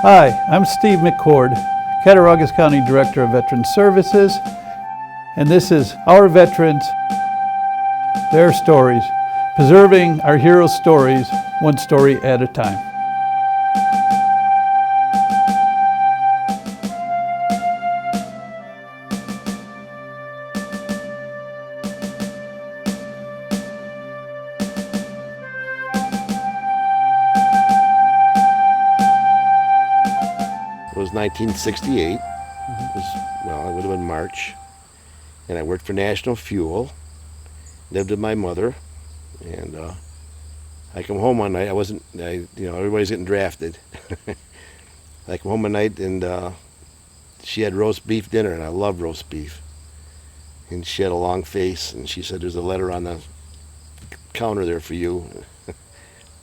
Hi, I'm Steve McCord, Cattaraugus County Director of Veteran Services, and this is Our Veterans, Their Stories, preserving our heroes' stories, one story at a time. It was 1968. It would have been March. And I worked for National Fuel, lived with my mother, and I come home one night. Everybody's getting drafted. I come home one night and she had roast beef dinner, and I love roast beef. And she had a long face, and she said, "There's a letter on the counter there for you." It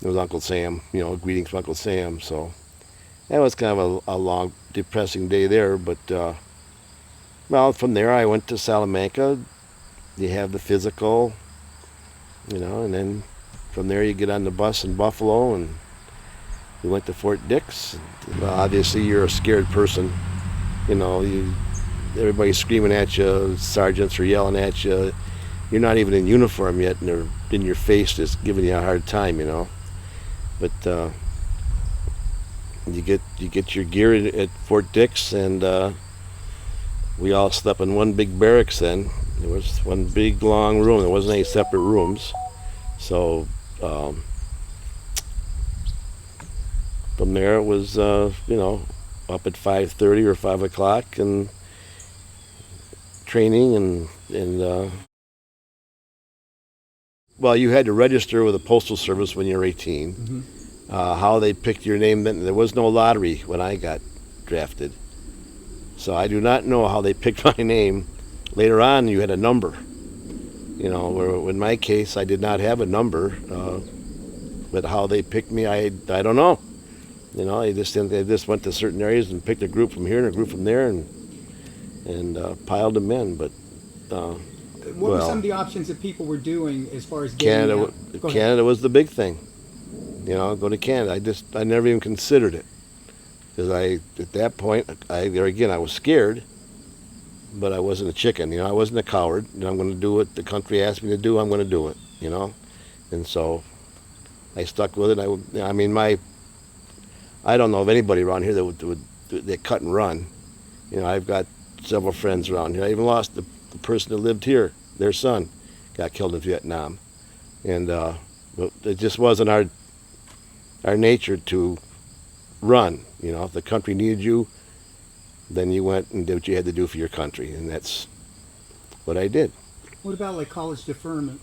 was Uncle Sam, greetings from Uncle Sam. So that was kind of a long, depressing day there. But from there I went to Salamanca. You have the physical, and then from there you get on the bus in Buffalo, and we went to Fort Dix. Well, obviously you're a scared person. Everybody's screaming at you, sergeants are yelling at you. You're not even in uniform yet, and they're in your face just giving you a hard time, But you get your gear at Fort Dix, and we all slept in one big barracks then. There was one big long room. There wasn't any separate rooms. So from there it was, up at 5:30 or 5 o'clock and training and well, you had to register with the Postal Service when you were 18. Mm-hmm. How they picked your name, then there was no lottery when I got drafted. So I do not know how they picked my name. Later on, you had a number. Where in my case, I did not have a number. But how they picked me, I don't know. They just went to certain areas and picked a group from here and a group from there and piled them in. But what were some of the options that people were doing as far as getting Canada? Canada was the big thing. Go to Canada. I never even considered it. Because at that point, I was scared, but I wasn't a chicken. I wasn't a coward. I'm going to do what the country asked me to do. I'm going to do it. And so I stuck with it. I don't know of anybody around here that would cut and run. I've got several friends around here. I even lost the person that lived here. Their son got killed in Vietnam, and it just wasn't our nature to run. If the country needed you, then you went and did what you had to do for your country, and that's what I did. What about college deferment?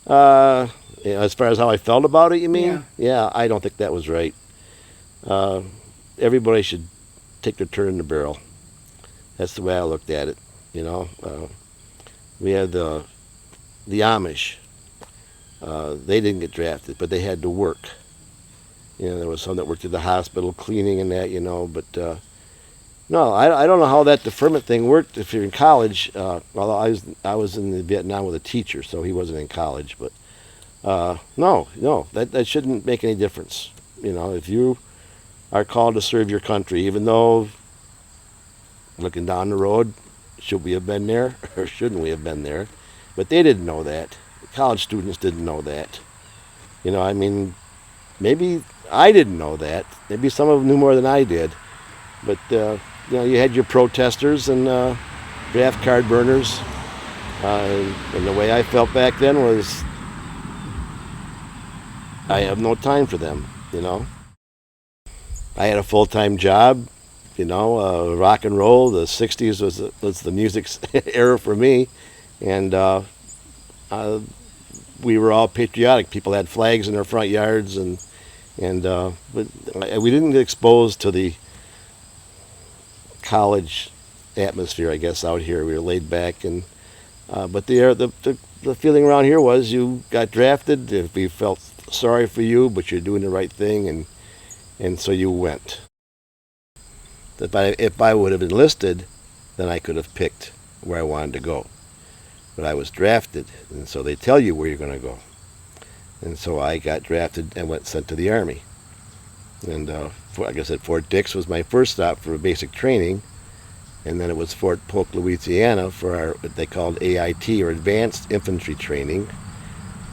As far as how I felt about it, you mean? Yeah, I don't think that was right. Everybody should take their turn in the barrel. That's the way I looked at it. We had the Amish. They didn't get drafted, but they had to work. There was some that worked at the hospital cleaning and that, but no, I don't know how that deferment thing worked if you're in college. Although I was in Vietnam with a teacher, so he wasn't in college, but no, that shouldn't make any difference. If you are called to serve your country, even though looking down the road, should we have been there or shouldn't we have been there? But they didn't know that. College students didn't know that. Maybe I didn't know that. Maybe some of them knew more than I did. But, you had your protesters and draft card burners. And the way I felt back then was I have no time for them, I had a full-time job, rock and roll. The 60s was the music era for me. And we were all patriotic. People had flags in their front yards, but we didn't get exposed to the college atmosphere, I guess, out here. We were laid back, but the feeling around here was you got drafted. If we felt sorry for you, but you're doing the right thing, and so you went. If I would have enlisted, then I could have picked where I wanted to go. But I was drafted, and so they tell you where you're going to go. And so I got drafted and sent to the Army. And like I said, Fort Dix was my first stop for basic training, and then it was Fort Polk, Louisiana for our, what they called AIT, or Advanced Infantry Training.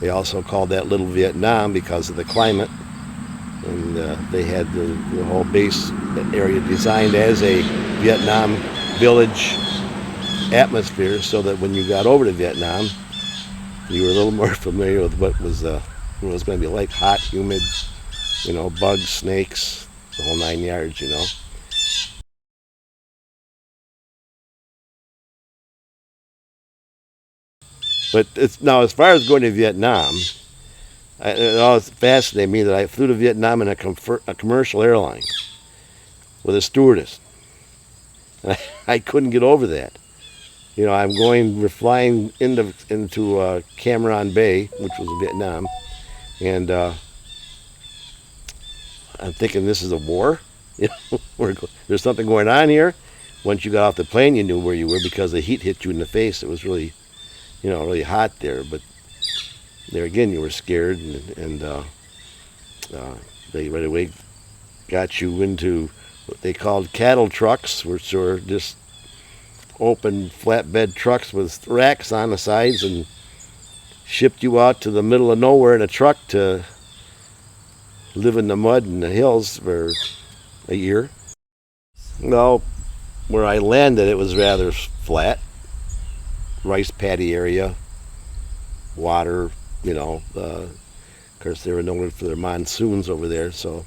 They also called that Little Vietnam because of the climate, and they had the whole base area designed as a Vietnam village atmosphere, so that when you got over to Vietnam, you were a little more familiar with what was going to be like: hot, humid, bugs, snakes, the whole 9 yards. But now, as far as going to Vietnam, it always fascinated me that I flew to Vietnam in a commercial airline with a stewardess. And I couldn't get over that. We're flying into Cam Ranh Bay, which was Vietnam, and I'm thinking, this is a war. There's something going on here. Once you got off the plane, you knew where you were because the heat hit you in the face. It was really, really hot there. But there again, you were scared, and they right away got you into what they called cattle trucks, which were just open flatbed trucks with racks on the sides, and shipped you out to the middle of nowhere in a truck to live in the mud and the hills for a year. Well, where I landed, it was rather flat, rice paddy area, water, of course they were known for their monsoons over there, so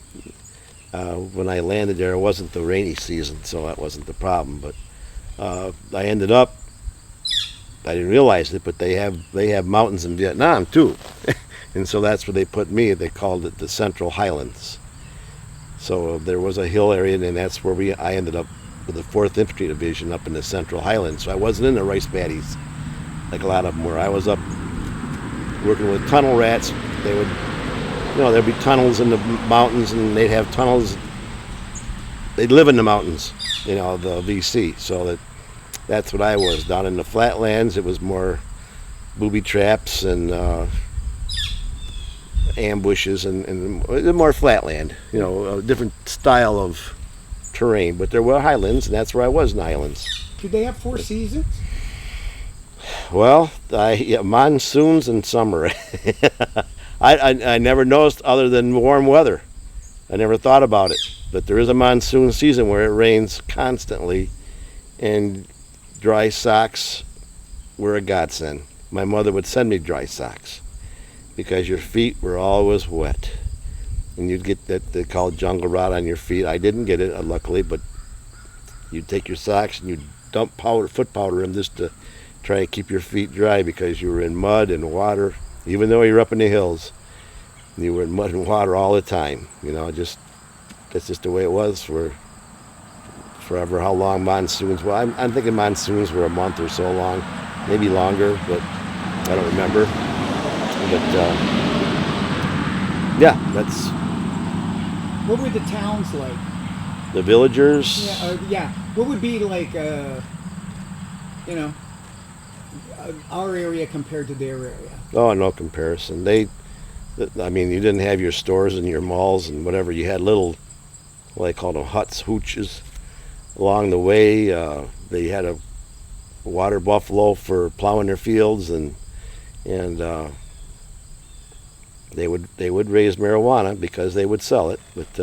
when I landed there, it wasn't the rainy season, so that wasn't the problem. But I ended up, I didn't realize it, but they have mountains in Vietnam too. And so that's where they put me. They called it the Central Highlands. So there was a hill area, and that's where I ended up with the 4th Infantry Division up in the Central Highlands. So I wasn't in the rice paddies like a lot of them were. I was up working with tunnel rats. They would, there'd be tunnels in the mountains, and they'd have tunnels. They'd live in the mountains, the VC. So that's what I was. Down in the flatlands, it was more booby traps and ambushes, and more flatland, a different style of terrain. But there were highlands, and that's where I was in the highlands. Did they have 4 seasons? Well, monsoons and summer. I never noticed other than warm weather. I never thought about it. But there is a monsoon season where it rains constantly, and dry socks were a godsend. My mother would send me dry socks because your feet were always wet. And you'd get that they call jungle rot on your feet. I didn't get it, luckily, but you'd take your socks and you'd dump foot powder in just to try to keep your feet dry, because you were in mud and water. Even though you're up in the hills, you were in mud and water all the time. That's just the way it was for forever. How long monsoons? Well, I'm thinking monsoons were a month or so long, maybe longer, but I don't remember. But yeah, that's. What were the towns like? The villagers. Yeah. What would be like, our area compared to their area? Oh, no comparison. You didn't have your stores and your malls and whatever. You had little, what they called them, huts, hooches along the way. They had a water buffalo for plowing their fields, and they would raise marijuana because they would sell it. But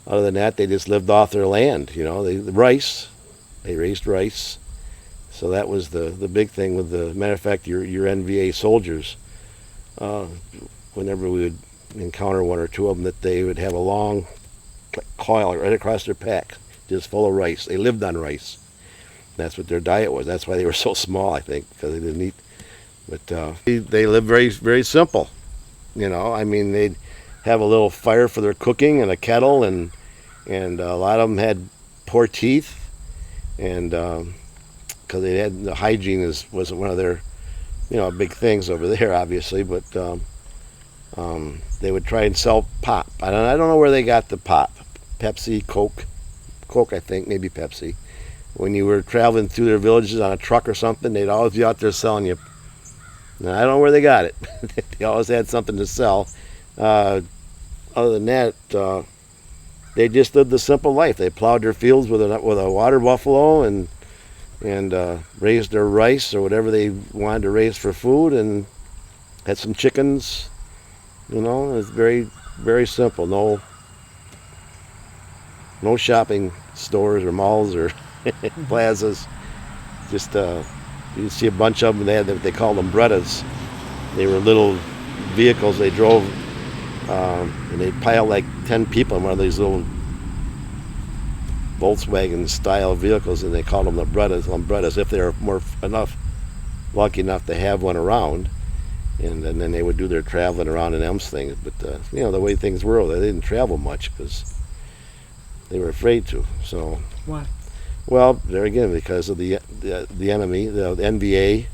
other than that, they just lived off their land. They raised rice. So that was the big thing with the matter of fact, your NVA soldiers. Whenever we would encounter one or two of them, that they would have a long coil right across their pack, just full of rice. They lived on rice. That's what their diet was. That's why they were so small, I think, because they didn't eat. But they lived very, very simple. They'd have a little fire for their cooking and a kettle, and a lot of them had poor teeth, and because the hygiene wasn't one of their big things over there, obviously. But they would try and sell pop. I don't know where they got the pop. Pepsi, Coke, I think, maybe Pepsi. When you were traveling through their villages on a truck or something, they'd always be out there selling you. Now, I don't know where they got it. They always had something to sell. Other than that, they just lived a simple life. They plowed their fields with a water buffalo and raised their rice or whatever they wanted to raise for food, and had some chickens. You know, it was very, very simple. No shopping stores or malls or plazas. Just you see a bunch of them. They called them Brettas. They were little vehicles they drove, and they'd pile like 10 people in one of these little Volkswagen style vehicles, and they called them the Brettas if they were lucky enough to have one around. And then they would do their traveling around in them things. But the way things were, they didn't travel much because they were afraid to. So Why? well, there again, because of the enemy, the NVA,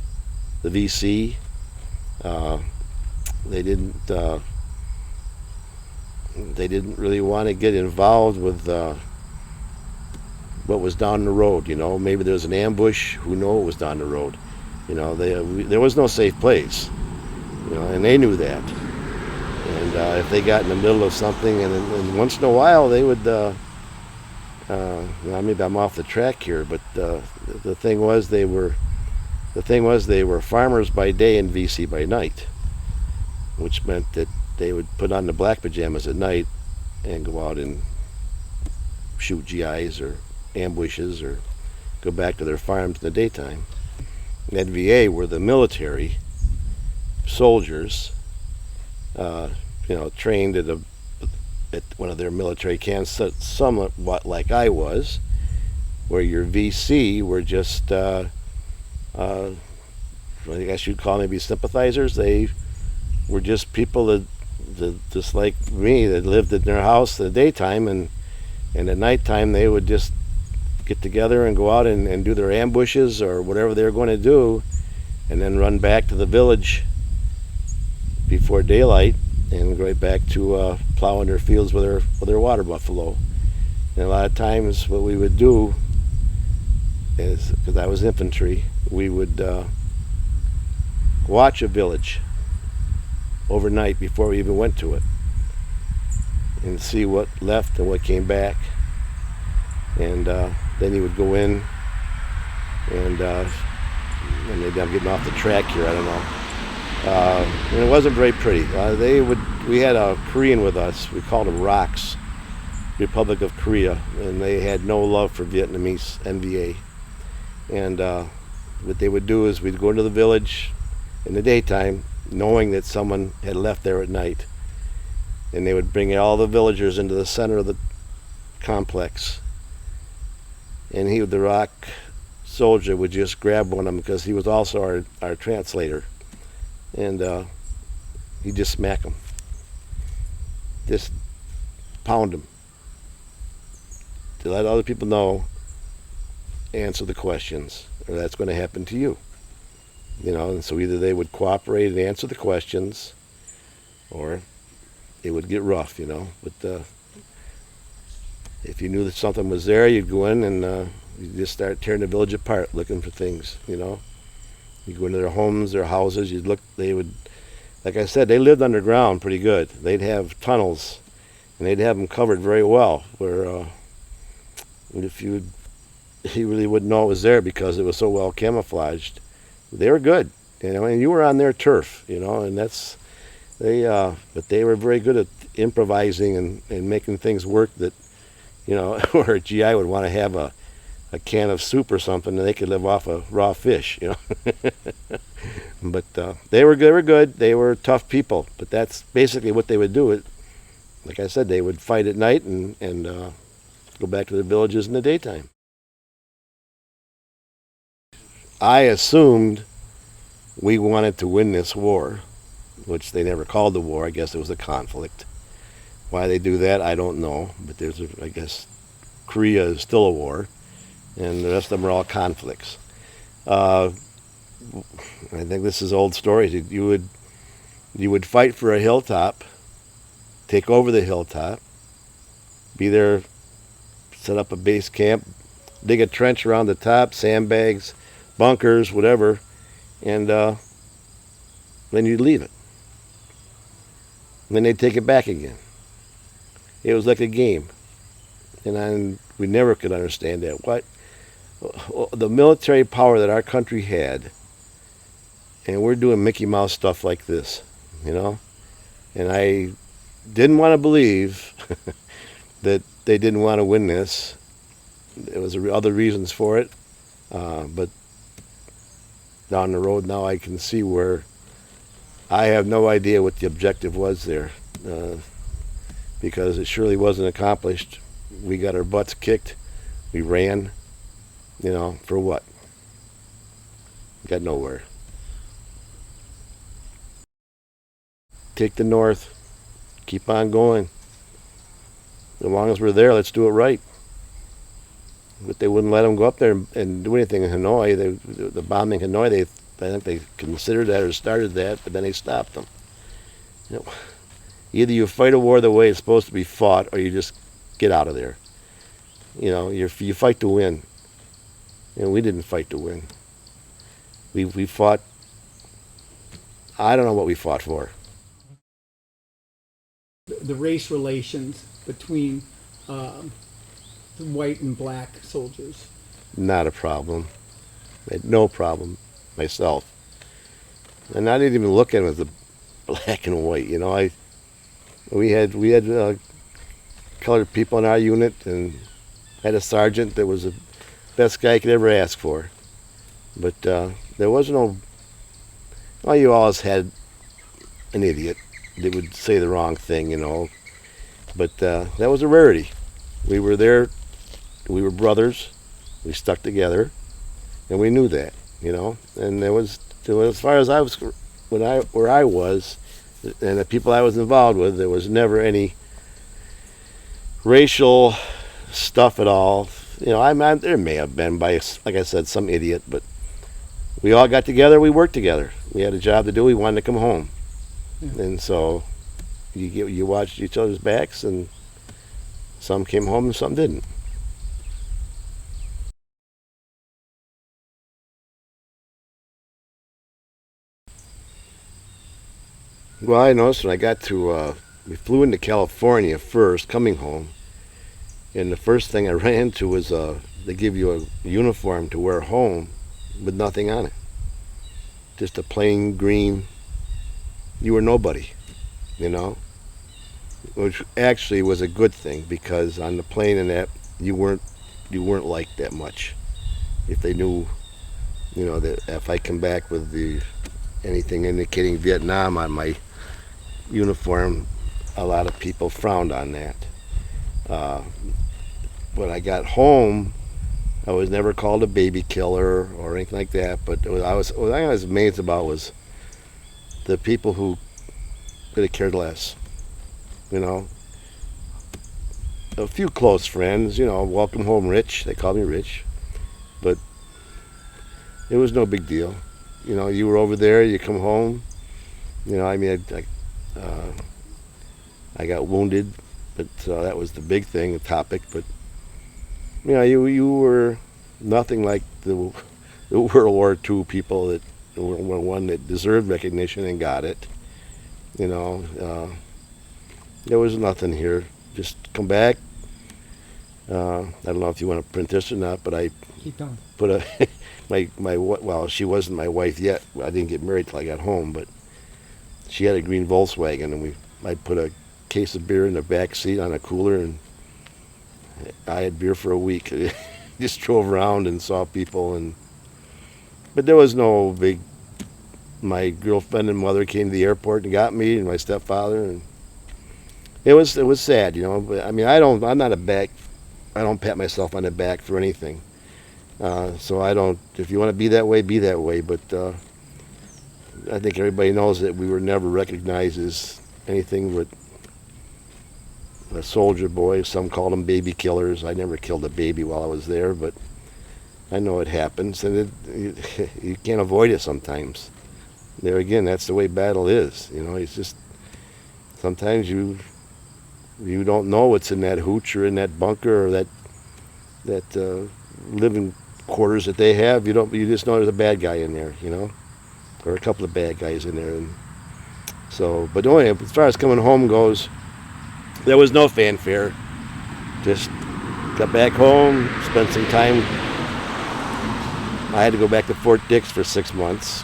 the VC. They didn't really want to get involved with what was down the road. You know, maybe there was an ambush. Who knew what was down the road? You know, there was no safe place. You know, and they knew that. And if they got in the middle of something, and once in a while they would. Maybe I'm off the track here, but the thing was they were farmers by day and VC by night, which meant that they would put on the black pajamas at night and go out and shoot GIs or ambushes or go back to their farms in the daytime. NVA were the military soldiers, trained at one of their military camps, somewhat like I was, where your VC were just, I guess you'd call maybe sympathizers. They were just people that just like me, that lived in their house in the daytime, and at nighttime they would just get together and go out and do their ambushes or whatever they were going to do, and then run back to the village before daylight and go right back to plowing their fields with their water buffalo. And a lot of times what we would do is, because I was infantry, we would watch a village overnight before we even went to it and see what left and what came back. And then you would go in and maybe I'm getting off the track here, I don't know. And it wasn't very pretty. We had a Korean with us. We called him Rocks, Republic of Korea, and they had no love for Vietnamese NVA. And what they would do is we'd go into the village in the daytime, knowing that someone had left there at night, and they would bring all the villagers into the center of the complex. And the Rock soldier, would just grab one of them because he was also our translator. And he'd just smack them, just pound them, to let other people know, answer the questions, or that's going to happen to you. You know, and so either they would cooperate and answer the questions, or it would get rough, you know. But if you knew that something was there, you'd go in and you'd just start tearing the village apart, looking for things, you know. You go into their homes, their houses, you'd look, they would, like I said, they lived underground pretty good. They'd have tunnels, and they'd have them covered very well, where if you really wouldn't know it was there because it was so well camouflaged. They were good, you know, and you were on their turf, you know, and but they were very good at improvising and making things work that, you know, where a GI would want to have a can of soup or something, and they could live off of raw fish, you know. But they were good. They were tough people. But that's basically what they would do. Like I said, they would fight at night and go back to their villages in the daytime. I assumed we wanted to win this war, which they never called the war. I guess it was a conflict. Why they do that, I don't know. But I guess Korea is still a war, and the rest of them are all conflicts. I think this is old stories. You would fight for a hilltop, take over the hilltop, be there, set up a base camp, dig a trench around the top, sandbags, bunkers, whatever, and then you'd leave it. And then they'd take it back again. It was like a game. And we never could understand that. What the military power that our country had, and we're doing Mickey Mouse stuff like this, you know? And I didn't want to believe that they didn't want to win this. There was other reasons for it, but down the road now I can see where I have no idea what the objective was there, because it surely wasn't accomplished. We got our butts kicked. We ran, for what? Got nowhere. Take the North. Keep on going. As long as we're there, let's do it right. But they wouldn't let them go up there and do anything in Hanoi. The bombing in Hanoi, I think they considered that or started that, but then they stopped them. Either you fight a war the way it's supposed to be fought, or you just get out of there. You fight to win. And we didn't fight to win. We fought. I don't know what we fought for. The race relations between the white and black soldiers. Not a problem. I had no problem myself. And I didn't even look at them as the black and white. We had colored people in our unit, and had a sergeant that was the best guy I could ever ask for. But there was no. Well, you always had an idiot that would say the wrong thing, But that was a rarity. We were there. We were brothers. We stuck together, and we knew that, And there was, as far as I was, where I was, and the people I was involved with, there was never any racial stuff at all. There may have been, by, like I said, some idiot, but we all got together. We worked together. We had a job to do. We wanted to come home, and so you watched each other's backs, and some came home and some didn't. Well, I noticed when I got to, we flew into California first, coming home, and the first thing I ran into was they give you a uniform to wear home with nothing on it. Just a plain green, you were nobody, which actually was a good thing, because on the plane and that, you weren't liked that much. If they knew, that if I come back with anything indicating Vietnam on my uniform, a lot of people frowned on that. When I got home, I was never called a baby killer or anything like that. But what I was amazed about was the people who could have cared less. A few close friends, welcome home, Rich. They called me Rich, but it was no big deal. You were over there, you come home. I got wounded, but that was the big thing, the topic. But you were nothing like the World War II people that were one that deserved recognition and got it. There was nothing here. Just come back. I don't know if you want to print this or not, but I Keep going. put well, she wasn't my wife yet. I didn't get married till I got home, but she had a green Volkswagen, and I put a case of beer in the back seat on a cooler, and I had beer for a week. Just drove around and saw people, but there was no big. My girlfriend and mother came to the airport and got me, and my stepfather, and it was sad, But I'm not I don't pat myself on the back for anything. So I don't. If you want to be that way, be that way. But I think everybody knows that we were never recognized as anything but a soldier boy. Some called them baby killers. I never killed a baby while I was there, but I know it happens, and you can't avoid it sometimes. There again, that's the way battle is. It's just sometimes you don't know what's in that hooch or in that bunker or that living quarters that they have. You just know there's a bad guy in there, or a couple of bad guys in there. And so, but anyway, as far as coming home goes, there was no fanfare. Just got back home, spent some time. I had to go back to Fort Dix for 6 months.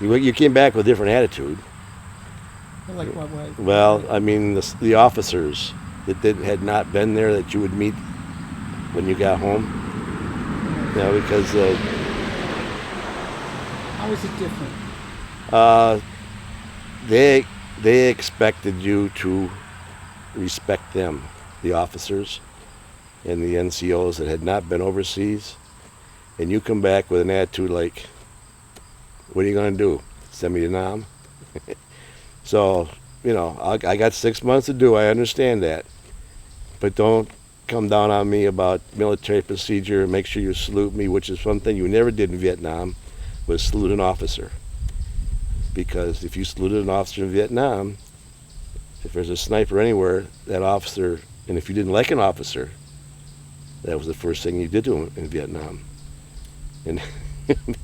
You came back with a different attitude. Like what way? Well, I mean, the officers that had not been there that you would meet when you got home. You know, because How is it different? they expected you to respect them, the officers and the NCOs that had not been overseas, and you come back with an attitude like, "What are you going to do? Send me to Nam?" So, you know, I got 6 months to do. I understand that, but don't come down on me about military procedure. Make sure you salute me, which is one thing you never did in Vietnam, was salute an officer. Because if you saluted an officer in Vietnam, if there's a sniper anywhere, that officer, and if you didn't like an officer, that was the first thing you did to him in Vietnam. And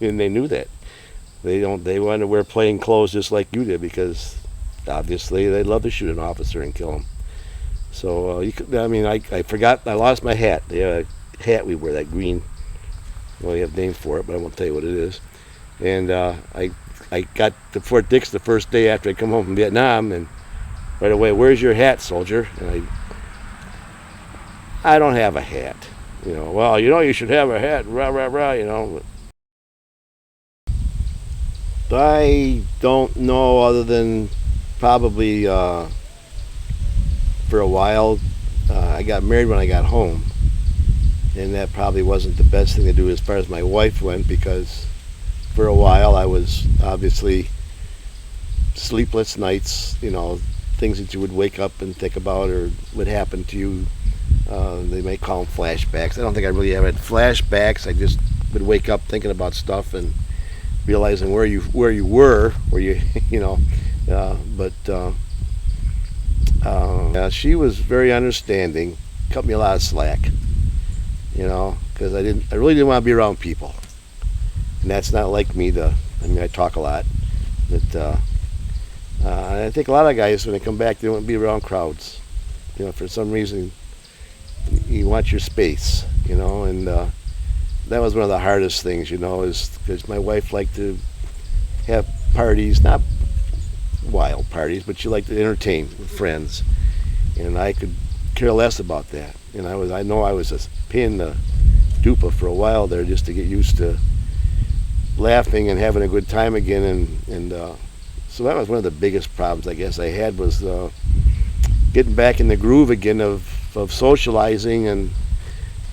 and they knew that. They wanted to wear plain clothes just like you did, because obviously they love to shoot an officer and kill him. So I forgot, I lost my hat. The hat we wear, that green, well, you have a name for it, but I won't tell you what it is. And I got to Fort Dix the first day after I come home from Vietnam, and right away, "Where's your hat, soldier?" And I don't have a hat. You know, "Well, you know, you should have a hat, rah, rah, rah," you know. I don't know, other than probably for a while. I got married when I got home, and that probably wasn't the best thing to do as far as my wife went, because for a while I was obviously sleepless nights, you know, things that you would wake up and think about or would happen to you. They may call them flashbacks. I don't think I really ever had flashbacks. I just would wake up thinking about stuff and realizing where you were, you know. She was very understanding, cut me a lot of slack, you know, because I really didn't want to be around people, and that's not like me. I talk a lot, but I think a lot of guys, when they come back, they don't want to be around crowds. You know, for some reason, you want your space, you know, and that was one of the hardest things, you know, is because my wife liked to have parties, not wild parties, but she liked to entertain with friends, and I could care less about that. And I know I was a pain in the dupa for a while there, just to get used to laughing and having a good time again, and so that was one of the biggest problems I guess I had, was getting back in the groove again of socializing. And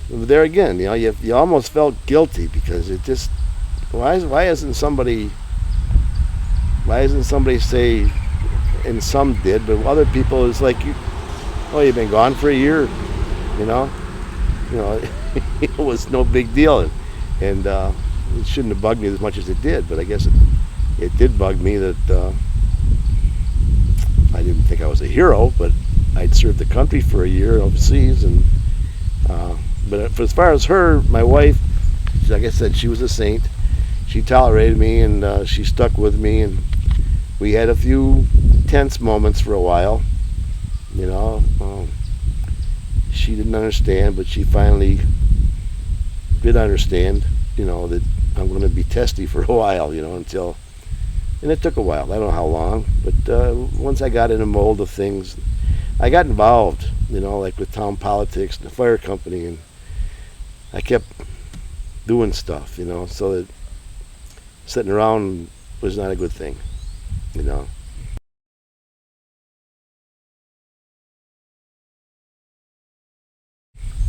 there again, you know, you almost felt guilty, because it just, why isn't somebody say, and some did, but other people, is like, you've been gone for a year, you know, it was no big deal, and it shouldn't have bugged me as much as it did, but I guess it did bug me that I didn't think I was a hero, but I'd served the country for a year overseas, and but as far as her, my wife, like I said, she was a saint. She tolerated me, and she stuck with me, and we had a few tense moments for a while, you know. She didn't understand, but she finally did understand, you know, that I'm going to be testy for a while, you know, and it took a while. I don't know how long, but once I got in the mold of things, I got involved, you know, like with town politics and the fire company, and I kept doing stuff, you know, so that sitting around was not a good thing, you know.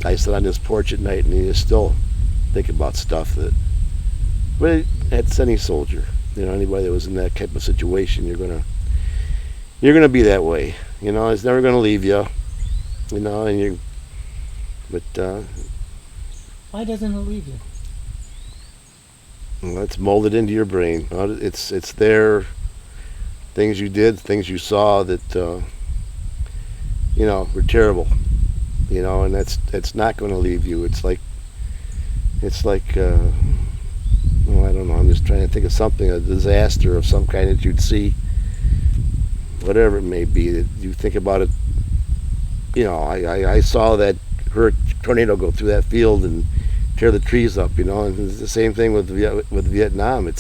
I sit on this porch at night and you still think about stuff that, well, that's any soldier, you know, anybody that was in that type of situation, you're gonna be that way, you know. It's never gonna leave you, you know, but Why doesn't it leave you? well, it's molded into your brain. It's there, things you did, things you saw that you know, were terrible, you know, and that's not going to leave you. It's like well, I don't know, I'm just trying to think of something, a disaster of some kind that you'd see, whatever it may be, that you think about it I saw that tornado go through that field and tear the trees up, and it's the same thing with Vietnam.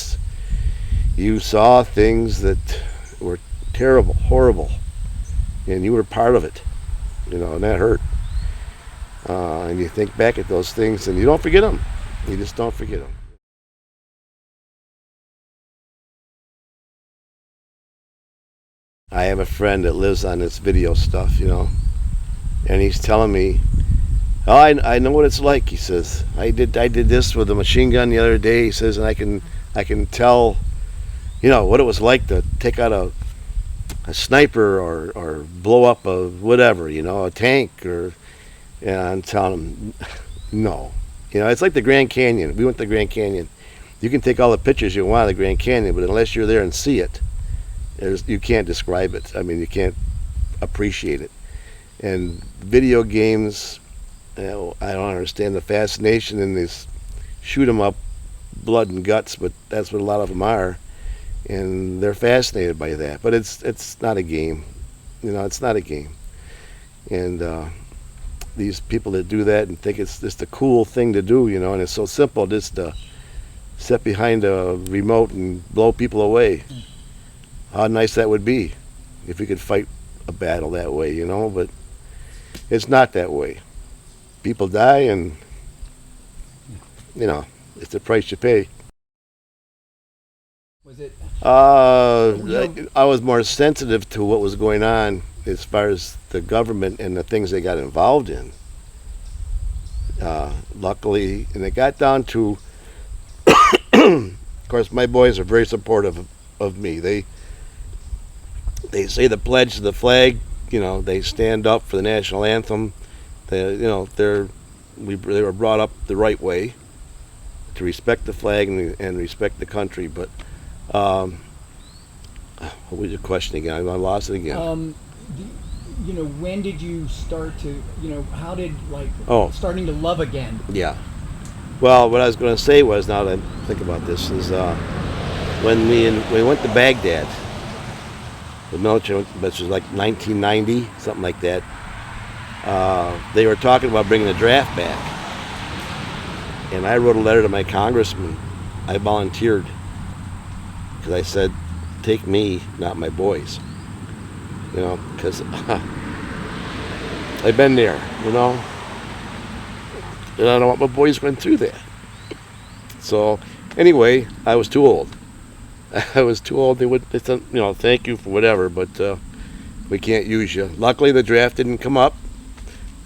You saw things that were terrible, horrible, and you were part of it, and that hurt. And you think back at those things, and you don't forget them. You just don't forget them. I have a friend that lives on this video stuff, and he's telling me, "Oh, I know what it's like." He says, "I did this with a machine gun the other day." He says, "And I can tell, what it was like to take out a sniper or blow up a whatever, a tank or." And I'm telling him, no. It's like the Grand Canyon. We went to the Grand Canyon. You can take all the pictures you want of the Grand Canyon, but unless you're there and see it, you can't describe it. I mean, you can't appreciate it. And video games, I don't understand the fascination in this shoot 'em up, blood and guts, but that's what a lot of them are, and they're fascinated by that. But it's not a game, it's not a game. And these people that do that and think it's just a cool thing to do, and it's so simple just to sit behind a remote and blow people away. How nice that would be if we could fight a battle that way, but it's not that way. People die, and it's the price you pay. Was it? I was more sensitive to what was going on as far as the government and the things they got involved in. Luckily, and it got down to, of course, my boys are very supportive of me. They say the pledge to the flag. They stand up for the national anthem. They were brought up the right way to respect the flag and respect the country. But what was your question again? I lost it again. When did you start to, how did starting to love again? Yeah. Well, what I was going to say was, now that I think about this, is when we went to Baghdad, the military, which was like 1990, something like that. They were talking about bringing the draft back, and I wrote a letter to my congressman. I volunteered because I said, "Take me, not my boys." Because I've been there, and I don't want my boys going through that. So, anyway, I was too old. I was too old. They said, thank you for whatever, but we can't use you. Luckily, the draft didn't come up,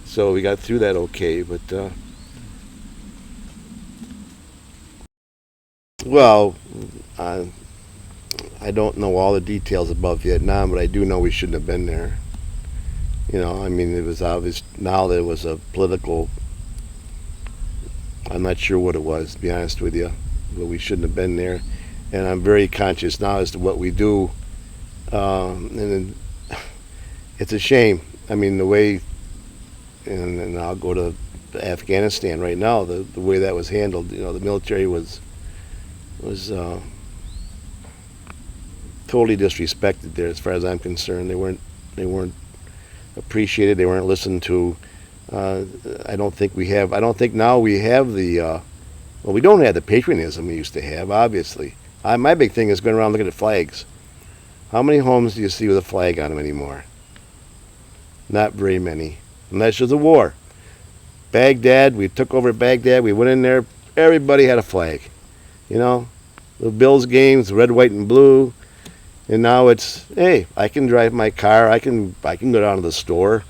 so we got through that okay. But I don't know all the details about Vietnam, but I do know we shouldn't have been there. It was obvious now that it was a political. I'm not sure what it was, to be honest with you, but we shouldn't have been there. And I'm very conscious now as to what we do. And it's a shame. The way, and I'll go to Afghanistan right now, the way that was handled. The military was totally disrespected there, as far as I'm concerned. They weren't appreciated. They weren't listened to. I don't think now we have the. We don't have the patriotism we used to have, obviously. My big thing is going around looking at flags. How many homes do you see with a flag on them anymore? Not very many, unless there's a war. Baghdad, we took over Baghdad. We went in there. Everybody had a flag. The Bills games, red, white, and blue. And now it's, hey, I can drive my car. I can go down to the store.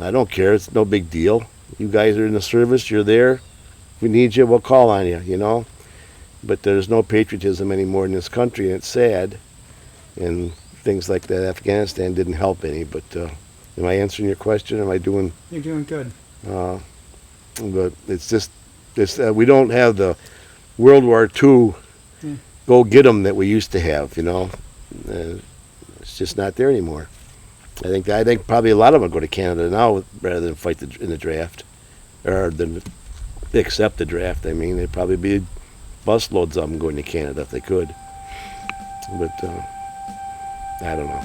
I don't care. It's no big deal. You guys are in the service. You're there. If we need you, we'll call on you. But there's no patriotism anymore in this country, and it's sad. And things like that, Afghanistan didn't help any. But am I answering your question? Am I doing? You're doing good. But it's just we don't have the World War II go get 'em that we used to have. It's just not there anymore. I think probably a lot of them go to Canada now rather than fight in the draft, or than accept the draft. There'd probably be busloads of them going to Canada if they could. But I don't know.